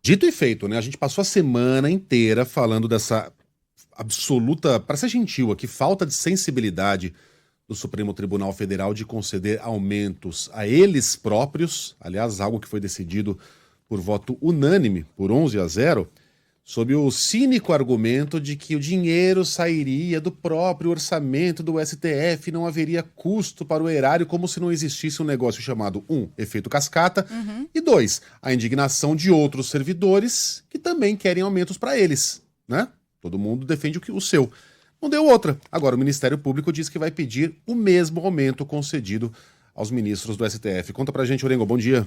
Dito e feito, né? A gente passou a semana inteira falando dessa absoluta, para ser gentil aqui, falta de sensibilidade do Supremo Tribunal Federal de conceder aumentos a eles próprios, aliás, algo que foi decidido por voto unânime, por 11-0, sob o cínico argumento de que o dinheiro sairia do próprio orçamento do STF, não haveria custo para o erário, como se não existisse um negócio chamado, efeito cascata, e 2, a indignação de outros servidores que também querem aumentos para eles, né? Todo mundo defende o seu. Não deu outra. Agora, o Ministério Público diz que vai pedir o mesmo aumento concedido aos ministros do STF. Conta pra gente, Orengo, bom dia.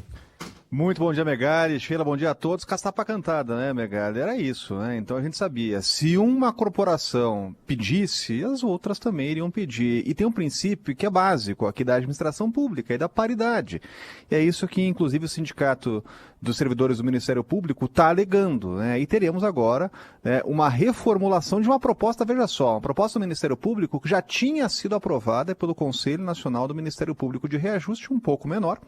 Muito bom dia, Megali. Sheila, bom dia a todos. Caçapa cantada, né, Megali? Era isso, né? Então a gente sabia, se uma corporação pedisse, as outras também iriam pedir. E tem um princípio que é básico, aqui da administração pública e da paridade. E é isso que, inclusive, o Sindicato dos Servidores do Ministério Público está alegando, né? E teremos agora, né, uma reformulação de uma proposta, veja só, uma proposta do Ministério Público que já tinha sido aprovada pelo Conselho Nacional do Ministério Público de reajuste um pouco menor,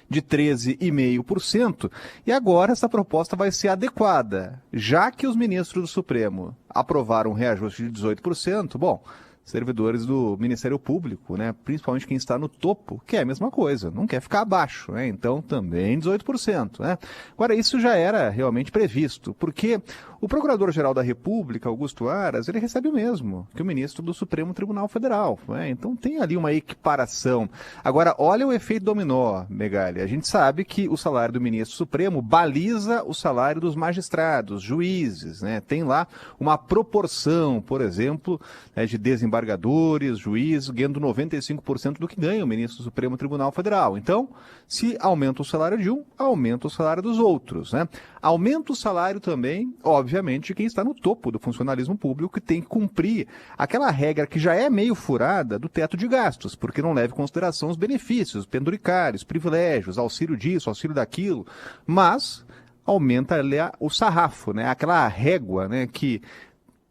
de 13,5%, e agora essa proposta vai ser adequada, já que os ministros do Supremo aprovaram um reajuste de 18%, bom, servidores do Ministério Público, né, principalmente quem está no topo, quer a mesma coisa, não quer ficar abaixo, né, então também 18%. Né? Agora, isso já era realmente previsto, porque o Procurador-Geral da República, Augusto Aras, ele recebe o mesmo que o ministro do Supremo Tribunal Federal, né? Então tem ali uma equiparação. Agora, olha o efeito dominó, Megali. A gente sabe que o salário do ministro Supremo baliza o salário dos magistrados, juízes, né? Tem lá uma proporção, por exemplo, né, de desembargadores, juízes, ganhando 95% do que ganha o ministro do Supremo Tribunal Federal. Então, se aumenta o salário de um, aumenta o salário dos outros, né? Aumenta o salário também, obviamente, quem está no topo do funcionalismo público, que tem que cumprir aquela regra que já é meio furada do teto de gastos, porque não leva em consideração os benefícios, penduricários, privilégios, auxílio disso, auxílio daquilo, mas aumenta ali o sarrafo, né? Aquela régua, né, que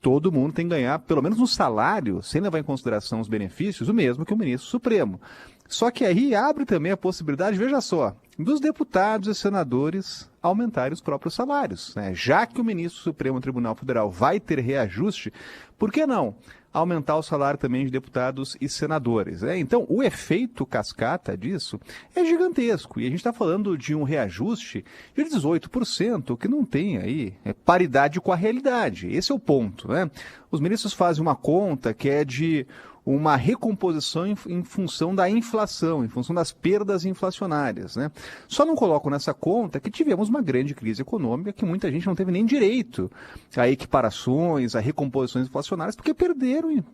todo mundo tem que ganhar, pelo menos no salário, sem levar em consideração os benefícios, o mesmo que o ministro Supremo. Só que aí abre também a possibilidade, veja só, dos deputados e senadores aumentarem os próprios salários, né? Já que o ministro do Supremo Tribunal Federal vai ter reajuste, por que não aumentar o salário também de deputados e senadores, né? Então, o efeito cascata disso é gigantesco. E a gente está falando de um reajuste de 18%, que não tem aí paridade com a realidade. Esse é o ponto, né? Os ministros fazem uma conta que é de uma recomposição em função da inflação, em função das perdas inflacionárias, né? Só não colocam nessa conta que tivemos uma grande crise econômica que muita gente não teve nem direito a equiparações, a recomposições inflacionárias, porque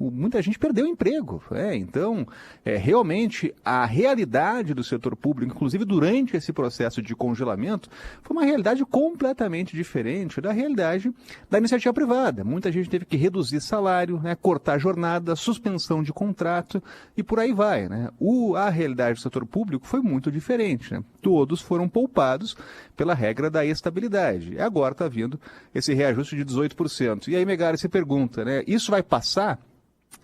muita gente perdeu o emprego. Então, realmente, a realidade do setor público, inclusive durante esse processo de congelamento, foi uma realidade completamente diferente da realidade da iniciativa privada. Muita gente teve que reduzir salário, né, cortar jornada, suspensão de contrato e por aí vai, né? A realidade do setor público foi muito diferente, né? Todos foram poupados pela regra da estabilidade. E agora está vindo esse reajuste de 18%. E aí, Megali, se pergunta, né? Isso vai passar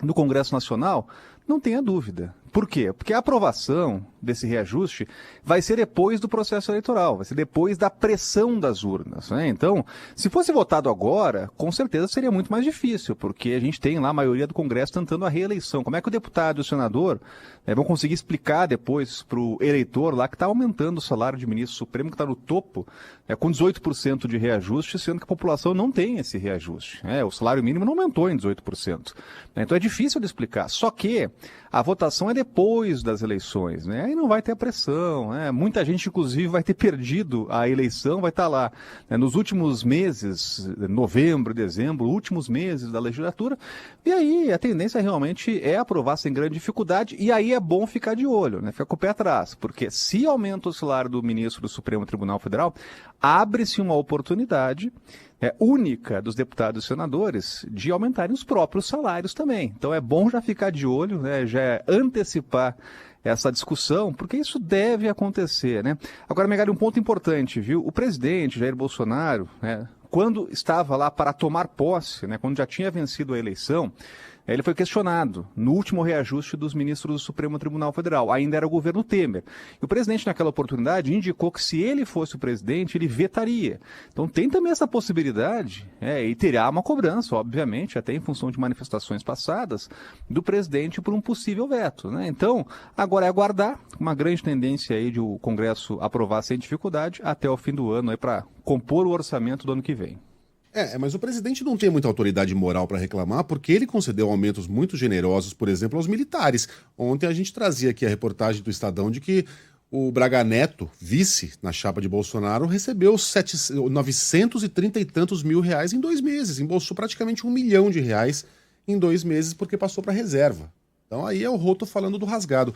no Congresso Nacional? Não tenha dúvida. Por quê? Porque a aprovação desse reajuste vai ser depois do processo eleitoral, vai ser depois da pressão das urnas, né? Então, se fosse votado agora, com certeza seria muito mais difícil, porque a gente tem lá a maioria do Congresso tentando a reeleição. Como é que o deputado e o senador vão conseguir explicar depois para o eleitor lá que está aumentando o salário de ministro supremo, que está no topo, com 18% de reajuste, sendo que a população não tem esse reajuste. O salário mínimo não aumentou em 18%. Então é difícil de explicar. Só que a votação é depois das eleições, né? Aí não vai ter a pressão, né? Muita gente, inclusive, vai ter perdido a eleição, vai estar lá, né, nos últimos meses, novembro, dezembro, últimos meses da legislatura, e aí a tendência realmente é aprovar sem grande dificuldade, e aí é bom ficar de olho, né? Ficar com o pé atrás, porque se aumenta o salário do ministro do Supremo Tribunal Federal, abre-se uma oportunidade única dos deputados e senadores de aumentarem os próprios salários também. Então é bom já ficar de olho, né, já antecipar essa discussão, porque isso deve acontecer, né? Agora, Megali, um ponto importante, viu? O presidente Jair Bolsonaro, né, quando estava lá para tomar posse, né, quando já tinha vencido a eleição, Ele foi questionado no último reajuste dos ministros do Supremo Tribunal Federal. Ainda era o governo Temer. E o presidente, naquela oportunidade, indicou que se ele fosse o presidente, ele vetaria. Então tem também essa possibilidade, e terá uma cobrança, obviamente, até em função de manifestações passadas, do presidente por um possível veto, né? Então, agora é aguardar uma grande tendência aí de o Congresso aprovar sem dificuldade até o fim do ano para compor o orçamento do ano que vem. Mas o presidente não tem muita autoridade moral para reclamar, porque ele concedeu aumentos muito generosos, por exemplo, aos militares. Ontem a gente trazia aqui a reportagem do Estadão de que o Braga Neto, vice na chapa de Bolsonaro, recebeu 930 e tantos mil reais em 2 meses, embolsou praticamente R$1 milhão em 2 meses porque passou para reserva. Então aí é o Roto falando do rasgado.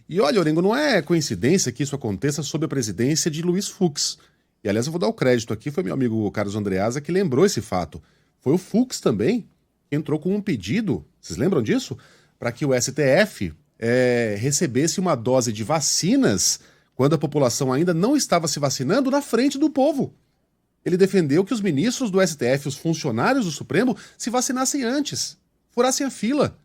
E olha, Orengo, não é coincidência que isso aconteça sob a presidência de Luiz Fux. E, aliás, eu vou dar o crédito aqui, foi meu amigo Carlos Andreasa que lembrou esse fato. Foi o Fux também que entrou com um pedido, vocês lembram disso? Para que o STF recebesse uma dose de vacinas quando a população ainda não estava se vacinando na frente do povo. Ele defendeu que os ministros do STF, os funcionários do Supremo, se vacinassem antes, furassem a fila.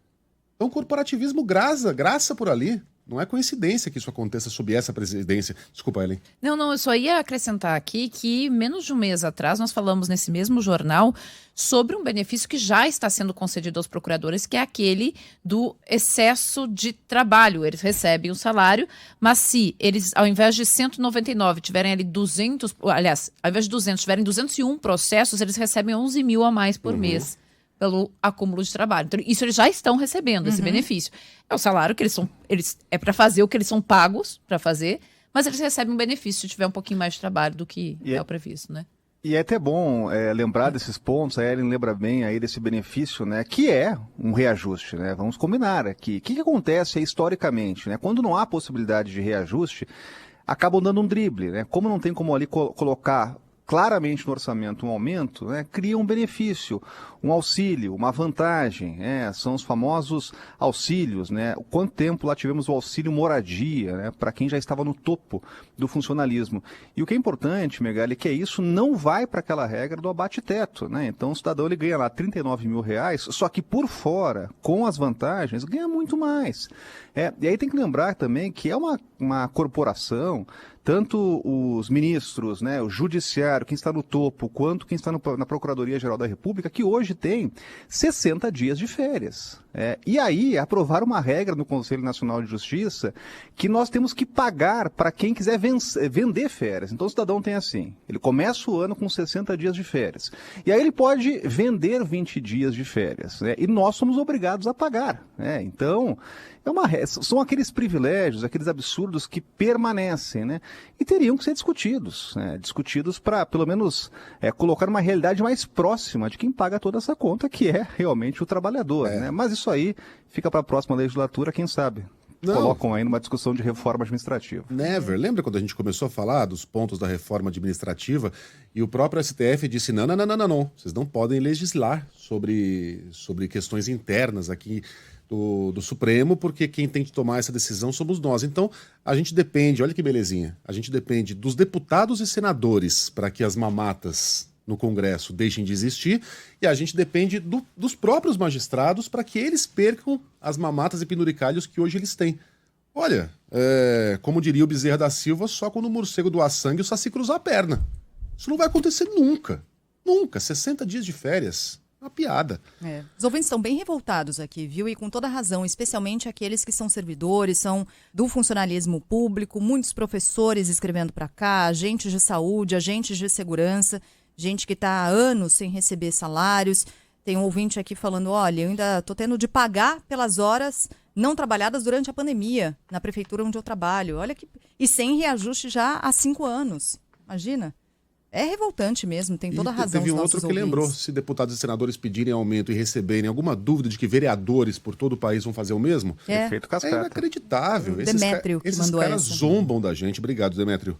Então, corporativismo graça por ali. Não é coincidência que isso aconteça sob essa presidência. Desculpa, Ellen. Não, eu só ia acrescentar aqui que menos de um mês atrás nós falamos nesse mesmo jornal sobre um benefício que já está sendo concedido aos procuradores, que é aquele do excesso de trabalho. Eles recebem o salário, mas se eles, ao invés de 199, tiverem ali 200, aliás, ao invés de 200, tiverem 201 processos, eles recebem 11 mil a mais por mês. Pelo acúmulo de trabalho. Então, isso eles já estão recebendo, esse benefício. É o salário que eles é para fazer o que eles são pagos para fazer, mas eles recebem um benefício se tiver um pouquinho mais de trabalho do que é o previsto, né? E é até bom lembrar desses pontos, a Ellen lembra bem aí desse benefício, né, que é um reajuste, né? Vamos combinar aqui. O que acontece historicamente, né? Quando não há possibilidade de reajuste, acabam dando um drible, né? Como não tem como ali colocar claramente no orçamento um aumento, né, cria um benefício, um auxílio, uma vantagem, são os famosos auxílios, né? Quanto tempo lá tivemos o auxílio moradia, né, para quem já estava no topo do funcionalismo. E o que é importante, Megali, é que isso não vai para aquela regra do abate-teto, né? Então o cidadão ele ganha lá 39 mil reais, só que por fora, com as vantagens, ganha muito mais. E aí tem que lembrar também que é uma corporação, tanto os ministros, né, o judiciário, quem está no topo, quanto quem está na Procuradoria-Geral da República, que hoje tem 60 dias de férias. E aí aprovaram uma regra no Conselho Nacional de Justiça que nós temos que pagar para quem quiser vender férias. Então o cidadão tem assim, ele começa o ano com 60 dias de férias. E aí ele pode vender 20 dias de férias. E nós somos obrigados a pagar. Então, são aqueles privilégios, aqueles absurdos que permanecem, né? E teriam que ser discutidos, né? Discutidos para, pelo menos, colocar uma realidade mais próxima de quem paga toda essa conta, que é realmente o trabalhador, né? Mas isso aí fica para a próxima legislatura, quem sabe? Colocam aí numa discussão de reforma administrativa. Never. Lembra quando a gente começou a falar dos pontos da reforma administrativa e o próprio STF disse, não, vocês não podem legislar sobre questões internas aqui do Supremo, porque quem tem que tomar essa decisão somos nós. Então, a gente depende, olha que belezinha, a gente depende dos deputados e senadores para que as mamatas no Congresso deixem de existir, e a gente depende dos próprios magistrados para que eles percam as mamatas e penduricalhos que hoje eles têm. Olha, como diria o Bezerra da Silva, só quando o morcego doar sangue o Saci cruzar a perna. Isso não vai acontecer nunca. Nunca. 60 dias de férias. Uma piada. Os ouvintes estão bem revoltados aqui, viu? E com toda razão, especialmente aqueles que são servidores, são do funcionalismo público, muitos professores escrevendo para cá, agentes de saúde, agentes de segurança, gente que está há anos sem receber salários. Tem um ouvinte aqui falando, olha, eu ainda estou tendo de pagar pelas horas não trabalhadas durante a pandemia na prefeitura onde eu trabalho. Olha que... E sem reajuste já há 5 anos. Imagina. É revoltante mesmo, tem toda a razão. Teve um outro que lembrou, se deputados e senadores pedirem aumento e receberem alguma dúvida de que vereadores por todo o país vão fazer o mesmo, Efeito cascata. É inacreditável. Demétrio que esses mandou caras essa. zombam da gente. Obrigado, Demétrio.